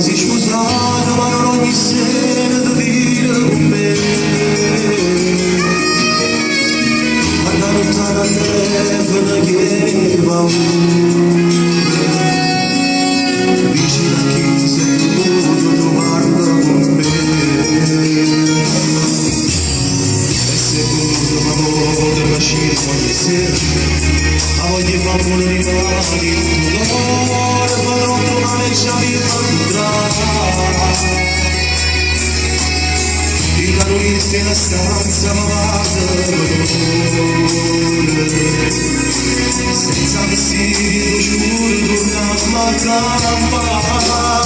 Ci scusato ma non ogni sera devi venire con me, ma da lontana al telefono chiedeva vicino a chi sei potuto trovarla con me, e se potuto ma voglio lasciare ogni sera, ma voglio fare un rimane in tutto l'amore, farò trovare già di il calorista in stanza ma guarda senza vestito giuro tornato a campare.